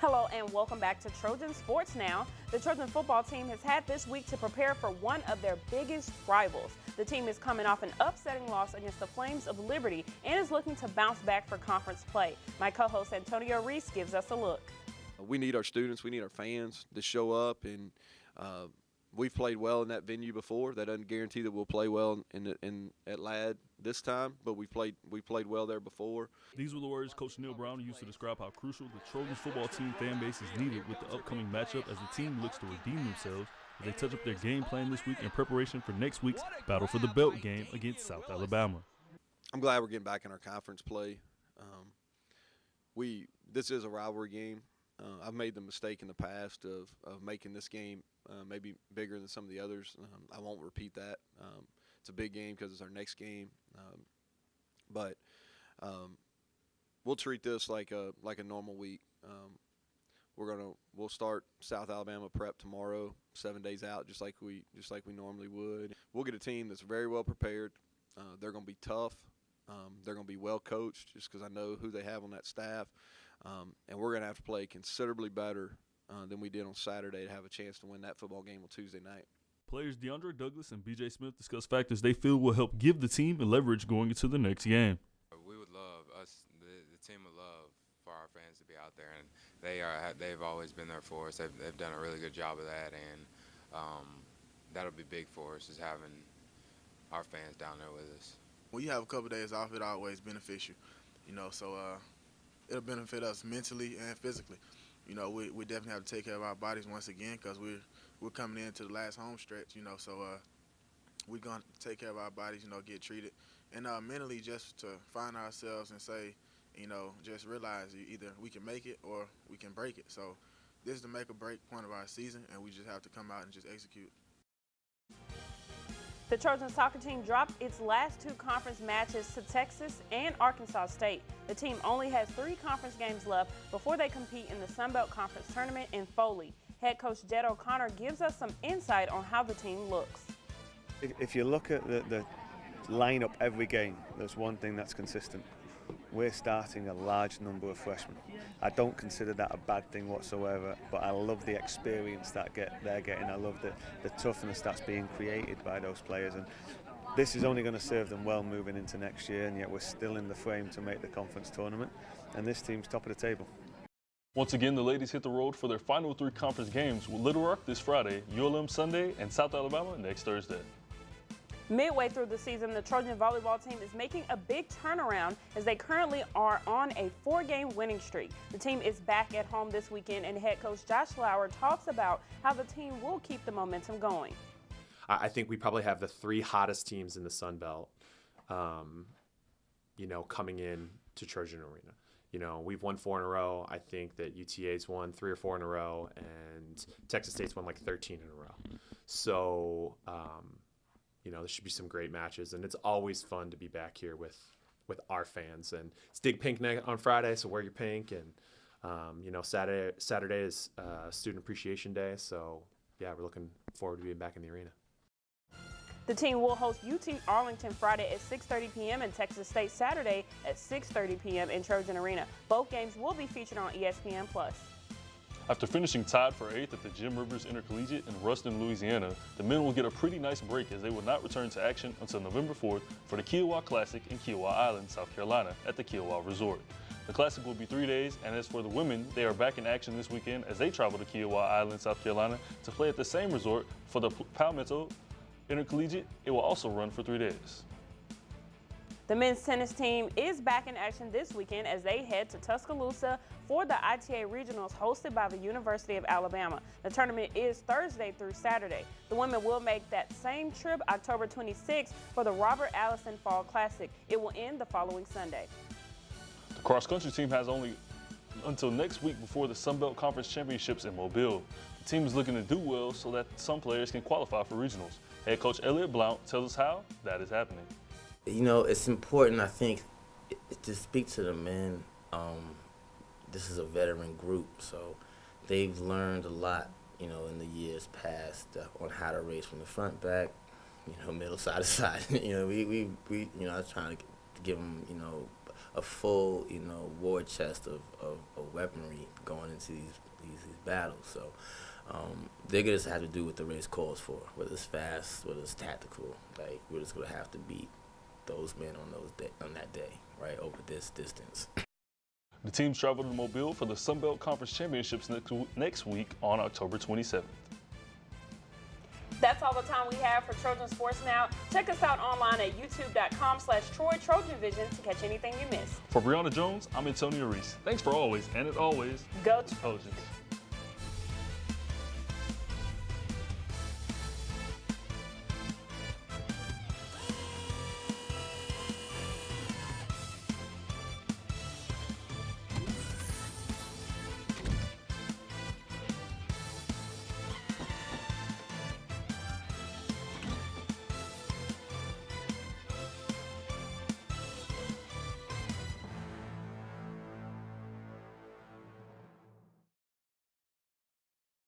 Hello and welcome back to Trojan Sports Now. The Trojan football team has had this week to prepare for one of their biggest rivals. The team is coming off an upsetting loss against the Flames of Liberty and is looking to bounce back for conference play. My co-host Antonio Reese gives us a look. We need our students, we need our fans to show up, and we've played well in that venue before. That doesn't guarantee that we'll play well at Ladd this time, but we played well there before. These were the words Coach Neil Brown used to describe how crucial the Trojans football team fan base is needed with the upcoming matchup as the team looks to redeem themselves as they touch up their game plan this week in preparation for next week's Battle for the Belt game against South Alabama. I'm glad we're getting back in our conference play. This is a rivalry game. I've made the mistake in the past of making this game maybe bigger than some of the others. I won't repeat that. It's a big game because it's our next game, but we'll treat this like a normal week. We'll start South Alabama prep tomorrow, 7 days out, just like we normally would. We'll get a team that's very well prepared. They're going to be tough. They're going to be well coached, just because I know who they have on that staff. And we're going to have to play considerably better than we did on Saturday to have a chance to win that football game on Tuesday night. Players DeAndre Douglas and B.J. Smith discuss factors they feel will help give the team leverage going into the next game. We would love the team would love for our fans to be out there, and they've always been there for us. They've done a really good job of that, and that'll be big for us, is having our fans down there with us. When you have a couple of days off, it always benefits you, so it'll benefit us mentally and physically. We definitely have to take care of our bodies once again, because we're coming into the last home stretch, so we're going to take care of our bodies, get treated. And mentally, just to find ourselves and say, just realize either we can make it or we can break it. So this is the make or break point of our season, and we just have to come out and just execute. The Trojan soccer team dropped its last two conference matches to Texas and Arkansas State. The team only has 3 conference games left before they compete in the Sun Belt Conference Tournament in Foley. Head coach Jed O'Connor gives us some insight on how the team looks. If you look at the lineup every game, there's one thing that's consistent. We're starting a large number of freshmen. I don't consider that a bad thing whatsoever, but I love the experience that they're getting. I love the toughness that's being created by those players, and this is only going to serve them well moving into next year, and yet we're still in the frame to make the conference tournament, and this team's top of the table. Once again, the ladies hit the road for their final 3 conference games with Little Rock this Friday, ULM Sunday, and South Alabama next Thursday. Midway through the season, the Trojan volleyball team is making a big turnaround as they currently are on a 4-game winning streak. The team is back at home this weekend, and head coach Josh Lauer talks about how the team will keep the momentum going. I think we probably have the 3 hottest teams in the Sun Belt, coming in to Trojan Arena. We've won 4 in a row. I think that UTA's won 3 or 4 in a row, and Texas State's won like 13 in a row. So, there should be some great matches, and it's always fun to be back here with our fans. And it's Dig Pink Night on Friday, so wear your pink. And Saturday is Student Appreciation Day, so yeah, we're looking forward to being back in the arena. The team will host UT Arlington Friday at 6:30 p.m. and Texas State Saturday at 6:30 p.m. in Trojan Arena. Both games will be featured on ESPN+. After finishing tied for 8th at the Jim Rivers Intercollegiate in Ruston, Louisiana, the men will get a pretty nice break as they will not return to action until November 4th for the Kiowa Classic in Kiowa Island, South Carolina at the Kiowa Resort. The Classic will be 3 days, and as for the women, they are back in action this weekend as they travel to Kiowa Island, South Carolina to play at the same resort for the Palmetto Intercollegiate. It will also run for 3 days. The men's tennis team is back in action this weekend as they head to Tuscaloosa for the ITA Regionals hosted by the University of Alabama. The tournament is Thursday through Saturday. The women will make that same trip October 26th for the Robert Allison Fall Classic. It will end the following Sunday. The cross-country team has only until next week before the Sun Belt Conference Championships in Mobile. The team is looking to do well so that some players can qualify for regionals. Head coach Elliott Blount tells us how that is happening. It's important, I think, to speak to the men. This is a veteran group, so they've learned a lot, in the years past on how to race from the front, back, middle, side to side. I was trying to give them, a full, war chest of weaponry going into these battles. So they're going to have to do what the race calls for, whether it's fast, whether it's tactical. Like, we're just going to have to beat those men on that day, right, over this distance. The teams travel to Mobile for the Sun Belt Conference Championships next week on October 27th. That's all the time we have for Trojan Sports Now. Check us out online at youtube.com/Troy Trojan Vision to catch anything you missed. For Briana Jones, I'm Antonio Reese. Thanks for always, and as always, Go Trojans.